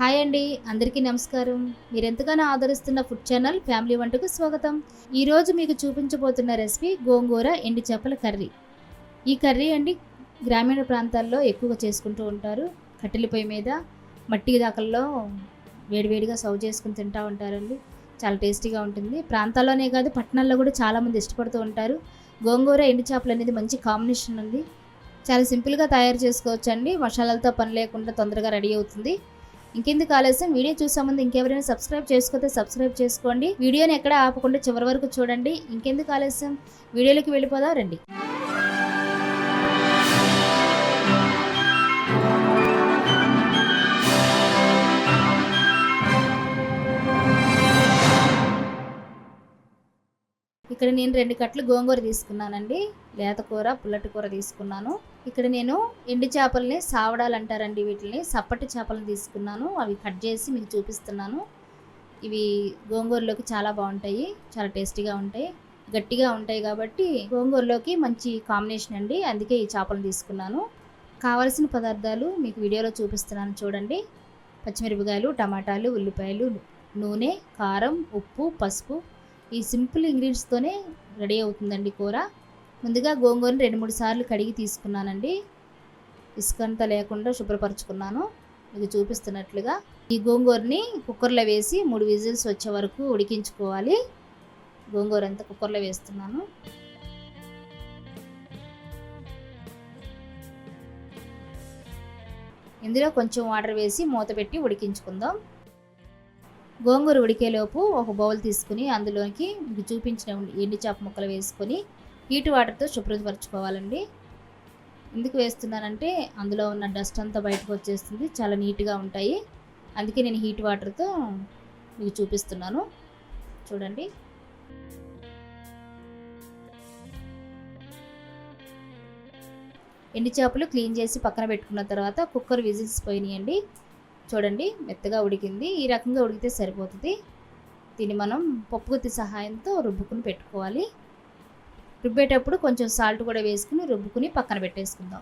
Hi అండి, అందరికీ నమస్కారం. మీరెంతగానో ఆదరిస్తున్న ఫుడ్ ఛానల్ ఫ్యామిలీ వంటకు స్వాగతం. ఈరోజు మీకు చూపించబోతున్న రెసిపీ గోంగూర ఎండు చేపల కర్రీ. ఈ కర్రీ అండి గ్రామీణ ప్రాంతాల్లో ఎక్కువగా చేసుకుంటూ ఉంటారు. కట్టెల పొయ్యి మీద మట్టి దాకల్లో వేడివేడిగా సర్వ్ చేసుకుని తింటూ ఉంటారండి. చాలా టేస్టీగా ఉంటుంది. ప్రాంతాల్లోనే కాదు పట్టణాల్లో కూడా చాలామంది ఇష్టపడుతూ ఉంటారు. గోంగూర ఎండు చేపలు అనేది మంచి కాంబినేషన్ ఉంది. చాలా సింపుల్గా తయారు చేసుకోవచ్చు అండి. మసాలాలతో పని లేకుండా తొందరగా రెడీ అవుతుంది. ఇంకెందుకు ఆలస్యం, వీడియో చూసే ముందు ఇంకెవరైనా సబ్స్క్రైబ్ చేసుకోతే సబ్స్క్రైబ్ చేసుకోండి. వీడియోని ఎక్కడ ఆపకుండా చివరి వరకు చూడండి. ఇంకెందుకు ఆలస్యం, వీడియోలోకి వెళ్ళిపోదాం రండి. ఇక్కడ నేను 2 కట్టలు గోంగూర తీసుకున్నానండి. లేత కూర, పుల్లటి కూర తీసుకున్నాను. ఇక్కడ నేను ఎండు చేపల్ని సావడాలు అంటారండి, వీటిని సప్పటి చేపలను తీసుకున్నాను. అవి కట్ చేసి మీకు చూపిస్తున్నాను. ఇవి గోంగూరలోకి చాలా బాగుంటాయి, చాలా టేస్టీగా ఉంటాయి, గట్టిగా ఉంటాయి కాబట్టి గోంగూరలోకి మంచి కాంబినేషన్ అండి. అందుకే ఈ చేపలను తీసుకున్నాను. కావలసిన పదార్థాలు మీకు వీడియోలో చూపిస్తున్నాను చూడండి. పచ్చిమిరపకాయలు, టమాటాలు, ఉల్లిపాయలు, నూనె, కారం, ఉప్పు, పసుపు. ఈ సింపుల్ ఇంగ్రీడియంట్స్తోనే రెడీ అవుతుందండి కూర. ముందుగా గోంగూరని 2-3 సార్లు కడిగి తీసుకున్నానండి. ఇసుకంతా లేకుండా శుభ్రపరచుకున్నాను మీకు చూపిస్తున్నట్లుగా. ఈ గోంగూరని కుక్కర్లో వేసి 3 విజిల్స్ వచ్చే వరకు ఉడికించుకోవాలి. గోంగూర అంతా కుక్కర్లో వేస్తున్నాను. ఇందులో కొంచెం వాటర్ వేసి మూత పెట్టి ఉడికించుకుందాం. గోంగూర ఉడికేలోపు ఒక బౌల్ తీసుకుని అందులోకి మీకు చూపించిన ఎండు చేప ముక్కలు వేసుకొని హీట్ వాటర్తో శుభ్రపరచుకోవాలండి. ఎందుకు వేస్తున్నానంటే అందులో ఉన్న డస్ట్ అంతా బయటకు వచ్చేస్తుంది, చాలా నీట్గా ఉంటాయి. అందుకే నేను హీట్ వాటర్తో మీకు చూపిస్తున్నాను చూడండి. ఎండు చేపలు క్లీన్ చేసి పక్కన పెట్టుకున్న తర్వాత కుక్కర్ విజిల్స్ పోయినాయండి. చూడండి, మెత్తగా ఉడికింది. ఈ రకంగా ఉడికితే సరిపోతుంది. దీన్ని మనం పప్పు గుత్తి సహాయంతో రుబ్బుకుని పెట్టుకోవాలి. రుబ్బేటప్పుడు కొంచెం సాల్ట్ కూడా వేసుకుని రుబ్బుకుని పక్కన పెట్టేసుకుందాం.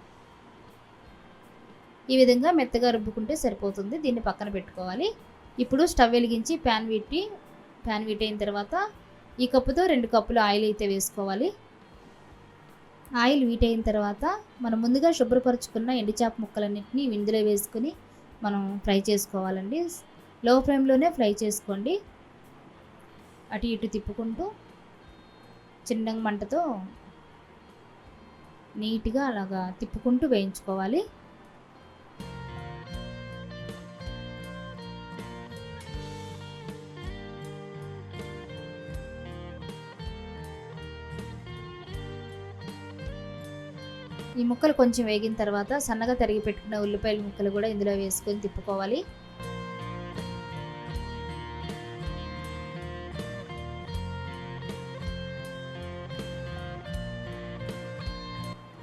ఈ విధంగా మెత్తగా రుబ్బుకుంటే సరిపోతుంది. దీన్ని పక్కన పెట్టుకోవాలి. ఇప్పుడు స్టవ్ వెలిగించి ప్యాన్ వీట్ అయిన తర్వాత ఈ కప్పుతో 2 కప్పులు ఆయిల్ అయితే వేసుకోవాలి. ఆయిల్ వీట్ అయిన తర్వాత మనం ముందుగా శుభ్రపరచుకున్న ఎండు చేప ముక్కలన్నింటినీ ఇందులో వేసుకుని మనం ఫ్రై చేసుకోవాలండి. లో ఫ్లేమ్లోనే ఫ్రై చేసుకోండి. అటు ఇటు తిప్పుకుంటూ చిన్న మంటతో నీట్గా అలాగా తిప్పుకుంటూ వేయించుకోవాలి. ఈ ముక్కలు కొంచెం వేగిన తర్వాత సన్నగా తరిగి పెట్టుకున్న ఉల్లిపాయల ముక్కలు కూడా ఇందులో వేసుకొని తిప్పుకోవాలి.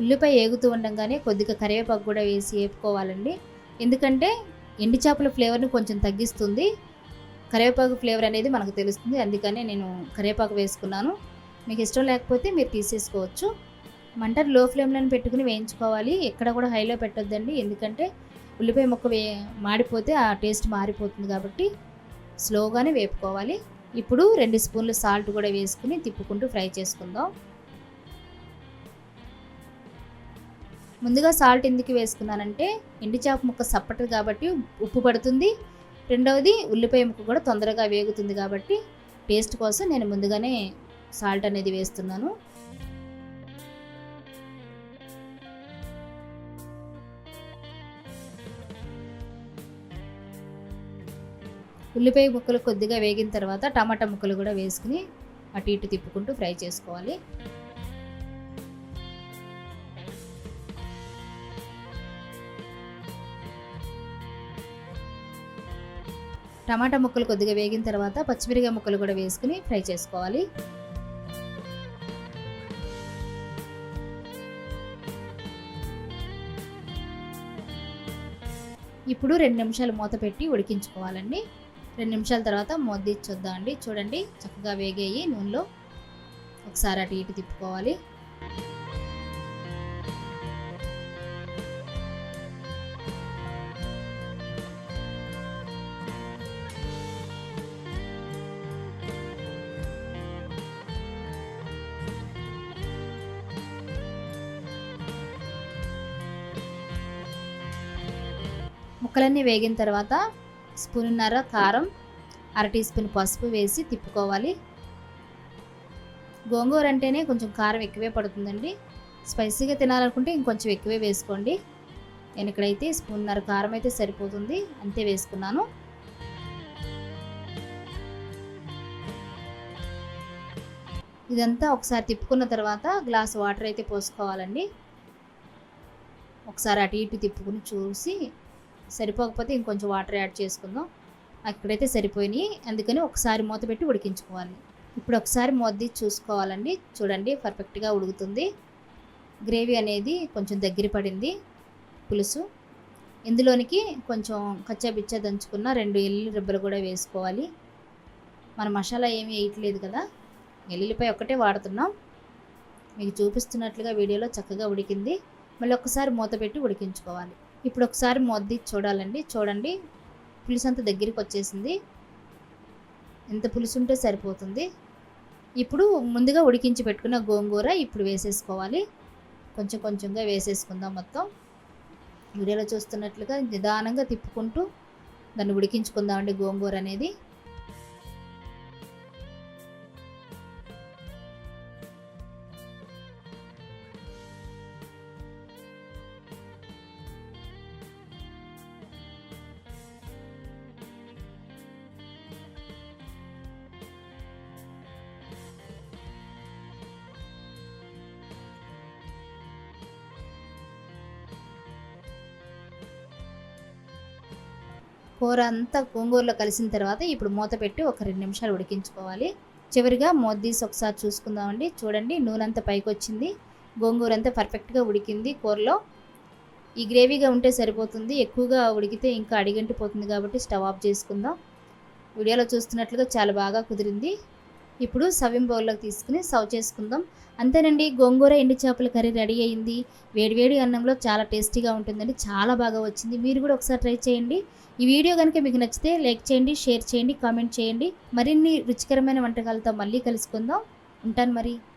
ఉల్లిపాయ ఏగుతూ ఉండగానే కొద్దిగా కరివేపాకు కూడా వేసి వేపుకోవాలండి. ఎందుకంటే ఎండు చేపల ఫ్లేవర్ని కొంచెం తగ్గిస్తుంది. కరివేపాకు ఫ్లేవర్ అనేది మనకు తెలుస్తుంది. అందుకనే నేను కరివేపాకు వేసుకున్నాను. మీకు ఇష్టం లేకపోతే మీరు తీసేసుకోవచ్చు. మంటను లో ఫ్లేమ్లో పెట్టుకుని వేయించుకోవాలి. ఎక్కడ కూడా హైలో పెట్టొద్దండి, ఎందుకంటే ఉల్లిపాయ ముక్క మాడిపోతే ఆ టేస్ట్ మారిపోతుంది కాబట్టి స్లోగానే వేపుకోవాలి. ఇప్పుడు 2 స్పూన్లు సాల్ట్ కూడా వేసుకుని తిప్పుకుంటూ ఫ్రై చేసుకుందాం. ముందుగా సాల్ట్ ఎందుకు వేసుకున్నానంటే ఎండు చేప ముక్క సప్పటి కాబట్టి ఉప్పు పడుతుంది. రెండవది ఉల్లిపాయ ముక్క కూడా తొందరగా వేగుతుంది కాబట్టి టేస్ట్ కోసం నేను ముందుగానే సాల్ట్ అనేది వేస్తున్నాను. ఉల్లిపాయ ముక్కలు కొద్దిగా వేగిన తర్వాత టమాటా ముక్కలు కూడా వేసుకుని అటు ఇటు తిప్పుకుంటూ ఫ్రై చేసుకోవాలి. టమాటా ముక్కలు కొద్దిగా వేగిన తర్వాత పచ్చిమిరపకాయ ముక్కలు కూడా వేసుకుని ఫ్రై చేసుకోవాలి. ఇప్పుడు 2 నిమిషాలు మూత పెట్టి ఉడికించుకోవాలండి. 2 నిమిషాల తర్వాత మూత తీసి చూద్దాం అండి. చూడండి, చక్కగా వేగాయి. నూనెలో ఒకసారి అటు ఇటు తిప్పుకోవాలి. ముక్కలన్నీ వేగిన తర్వాత స్పూన్నర కారం, అర టీ స్పూన్ పసుపు వేసి తిప్పుకోవాలి. గోంగూర అంటేనే కొంచెం కారం ఎక్కువే పడుతుందండి. స్పైసీగా తినాలనుకుంటే ఇంకొంచెం ఎక్కువే వేసుకోండి. నేను ఇక్కడైతే స్పూన్నర కారం అయితే సరిపోతుంది, అంతే వేసుకున్నాను. ఇదంతా ఒకసారి తిప్పుకున్న తర్వాత గ్లాస్ వాటర్ అయితే పోసుకోవాలండి. ఒకసారి అటు ఇటు తిప్పుకుని చూసి సరిపోకపోతే ఇంకొంచెం వాటర్ యాడ్ చేసుకుందాం. అక్కడైతే సరిపోయినాయి, అందుకని ఒకసారి మూత పెట్టి ఉడికించుకోవాలి. ఇప్పుడు ఒకసారి మూత తీసి చూసుకోవాలండి. చూడండి, పర్ఫెక్ట్గా ఉడుకుతుంది. గ్రేవీ అనేది కొంచెం దగ్గర పడింది. పులుసు ఇందులోనికి కొంచెం కచ్చాబిచ్చా దంచుకున్న 2 ఎల్లుల్లి రెబ్బలు కూడా వేసుకోవాలి. మన మసాలా ఏమీ వేయట్లేదు కదా, ఎల్లుల్లిపాయ ఒక్కటే వాడుతున్నాం. మీకు చూపిస్తున్నట్లుగా వీడియోలో చక్కగా ఉడికింది. మళ్ళీ ఒకసారి మూత పెట్టి ఉడికించుకోవాలి. ఇప్పుడు ఒకసారి మూత తీసి చూడాలండి. చూడండి, పులుసు అంతా దగ్గరికి వచ్చేసింది. ఎంత పులుసు ఉంటే సరిపోతుంది. ఇప్పుడు ముందుగా ఉడికించి పెట్టుకున్న గోంగూర ఇప్పుడు వేసేసుకోవాలి. కొంచెం కొంచెంగా వేసేసుకుందాం మొత్తం. వీడియోలో చూస్తున్నట్లుగా నిదానంగా తిప్పుకుంటూ దాన్ని ఉడికించుకుందామండి గోంగూర అనేది. కూర అంతా గోంగూరలో కలిసిన తర్వాత ఇప్పుడు మూత పెట్టి ఒక 2 నిమిషాలు ఉడికించుకోవాలి. చివరిగా మూత తీసి ఒకసారి చూసుకుందామండి. చూడండి, నూనె అంతా పైకి వచ్చింది. గోంగూర అంతా పర్ఫెక్ట్గా ఉడికింది కూరలో. ఈ గ్రేవీగా ఉంటే సరిపోతుంది, ఎక్కువగా ఉడికితే ఇంకా అడిగంటిపోతుంది కాబట్టి స్టవ్ ఆఫ్ చేసుకుందాం. వీడియోలో చూస్తున్నట్లుగా చాలా బాగా కుదిరింది. ఇప్పుడు సర్వింగ్ బౌల్లోకి తీసుకుని సర్వ్ చేసుకుందాం. అంతేనండి, గోంగూర ఎండు చేపల కర్రీ రెడీ అయింది. వేడివేడి అన్నంలో చాలా టేస్టీగా ఉంటుందండి. చాలా బాగా వచ్చింది. మీరు కూడా ఒకసారి ట్రై చేయండి. ఈ వీడియో కనుక మీకు నచ్చితే లైక్ చేయండి, షేర్ చేయండి, కామెంట్ చేయండి. మరిన్ని రుచికరమైన వంటకాలతో మళ్ళీ కలుసుకుందాం. ఉంటాను మరి.